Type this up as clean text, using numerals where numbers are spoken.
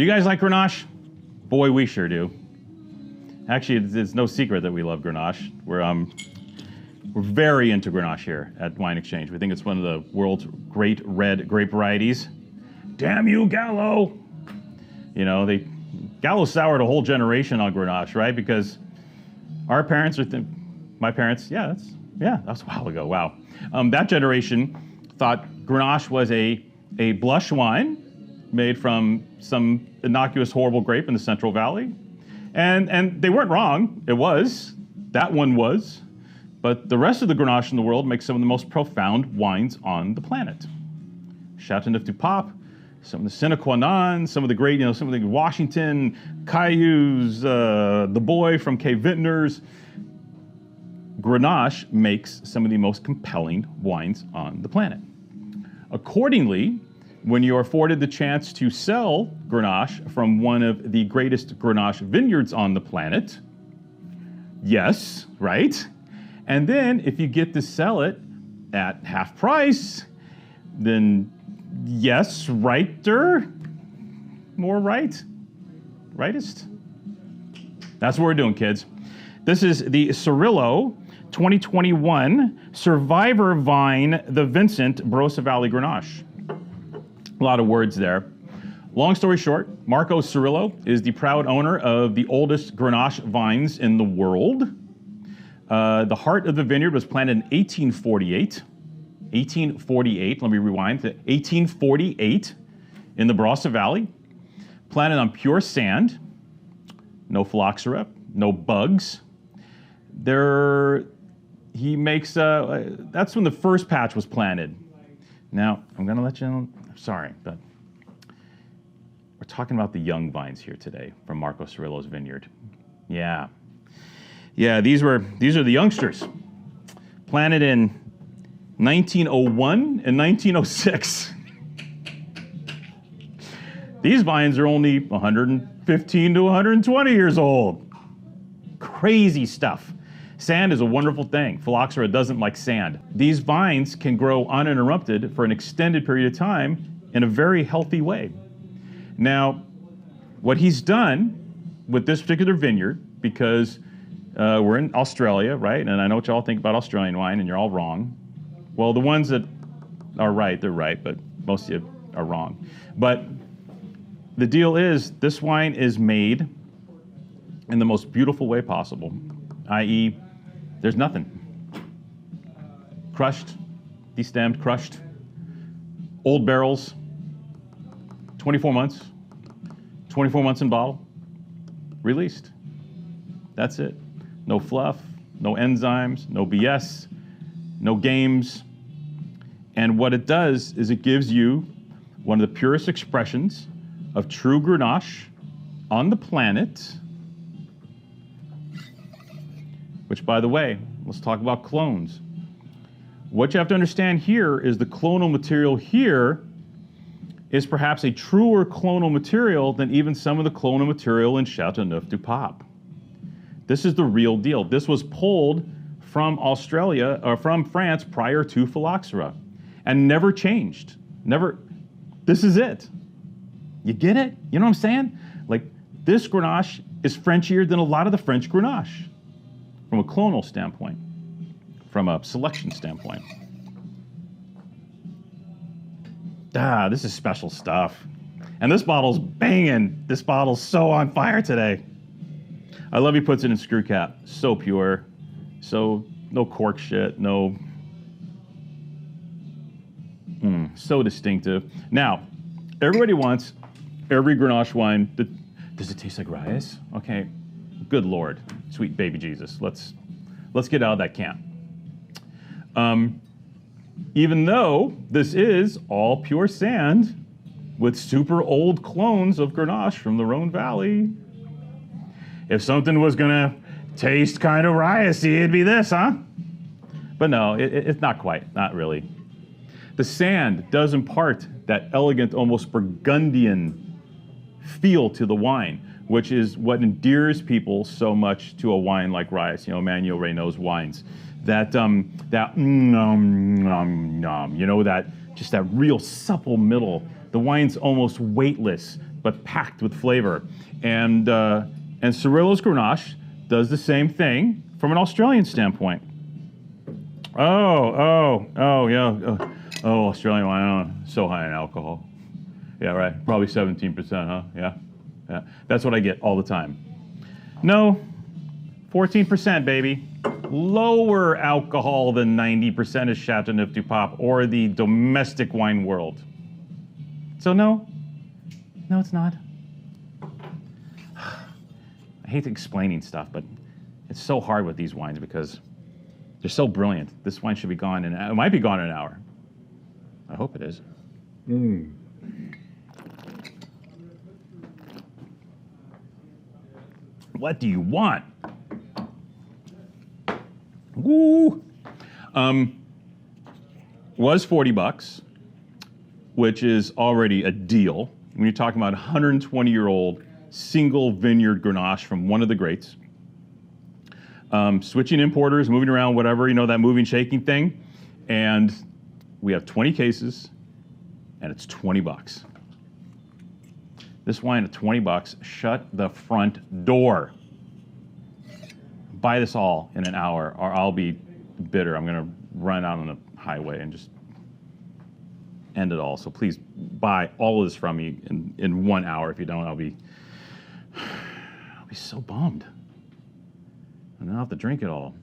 Do you guys like Grenache? Boy, we sure do. Actually, it's no secret that we love Grenache. We're very into Grenache here at Wine Exchange. We think it's one of the world's great red grape varieties. Damn you, Gallo! You know, Gallo soured a whole generation on Grenache, right? Because our parents my parents, that was a while ago, wow. That generation thought Grenache was a blush wine made from some innocuous, horrible grape in the Central Valley. And they weren't wrong, that one was. But the rest of the Grenache in the world makes some of the most profound wines on the planet. Chateauneuf-du-Pape, some of the sine qua non, some of the great, some of the Washington, Cayuse, the boy from K. Vintners. Grenache makes some of the most compelling wines on the planet. Accordingly, when you're afforded the chance to sell Grenache from one of the greatest Grenache vineyards on the planet, yes, right? And then if you get to sell it at half price, then yes, righter, more right, rightist. That's what we're doing, kids. This is the Cirillo 2021 Survivor Vine, the Vincent Barossa Valley Grenache. A lot of words there. Long story short, Marco Cirillo is the proud owner of the oldest Grenache vines in the world. The heart of the vineyard was planted in 1848. 1848, let me rewind to 1848 in the Barossa Valley. Planted on pure sand, no phylloxera, no bugs. He makes, that's when the first patch was planted. Now, I'm gonna let you know, sorry, but we're talking about the young vines here today from Marco Cirillo's vineyard. Yeah, these are the youngsters. Planted in 1901 and 1906. These vines are only 115 to 120 years old. Crazy stuff. Sand is a wonderful thing. Phylloxera doesn't like sand. These vines can grow uninterrupted for an extended period of time in a very healthy way. Now, what he's done with this particular vineyard, because we're in Australia, right? And I know what y'all think about Australian wine, and you're all wrong. Well, the ones that are right, they're right, but most of you are wrong. But the deal is, this wine is made in the most beautiful way possible, i.e., there's nothing. Crushed, destemmed, crushed, old barrels, 24 months in bottle, released. That's it. No fluff, no enzymes, no BS, no games. And what it does is it gives you one of the purest expressions of true Grenache on the planet, which, by the way, let's talk about clones. What you have to understand here is the clonal material here is perhaps a truer clonal material than even some of the clonal material in Chateauneuf-du-Pape. This is the real deal. This was pulled from Australia, or from France prior to phylloxera, and never changed. Never, this is it. You get it? You know what I'm saying? Like, this Grenache is Frenchier than a lot of the French Grenache, from a clonal standpoint, from a selection standpoint. This is special stuff. And this bottle's banging. This bottle's so on fire today. I love he puts it in screw cap. So pure. So no cork shit, no. So distinctive. Now, everybody wants every Grenache wine. Does it taste like rice? Okay, good Lord, sweet baby Jesus. Let's get out of that camp. Even though this is all pure sand with super old clones of Grenache from the Rhone Valley. If something was gonna taste kind of ricey, it'd be this, huh? But no, it's not quite, not really. The sand does impart that elegant, almost Burgundian feel to the wine, which is what endears people so much to a wine like Rice, Emmanuel Reynaud's wines. That that real supple middle. The wine's almost weightless, but packed with flavor. And Cirillo's Grenache does the same thing from an Australian standpoint. Oh, yeah. Oh, Australian wine, so high in alcohol. Yeah, right. Probably 17%, huh? Yeah. That's what I get all the time. No, 14%, baby. Lower alcohol than 90% is Chateauneuf du Pape or the domestic wine world. So no, it's not. I hate explaining stuff, but it's so hard with these wines because they're so brilliant. This wine should be gone it might be gone in an hour. I hope it is. What do you want? Woo! Was $40, which is already a deal. When you're talking about 120-year-old single vineyard Grenache from one of the greats. Switching importers, moving around, whatever, that moving, shaking thing. And we have 20 cases, and it's $20. This wine at $20, shut the front door. Buy this all in an hour, or I'll be bitter. I'm going to run out on the highway and just end it all. So please buy all of this from me in 1 hour. If you don't, I'll be so bummed. And I'll have to drink it all.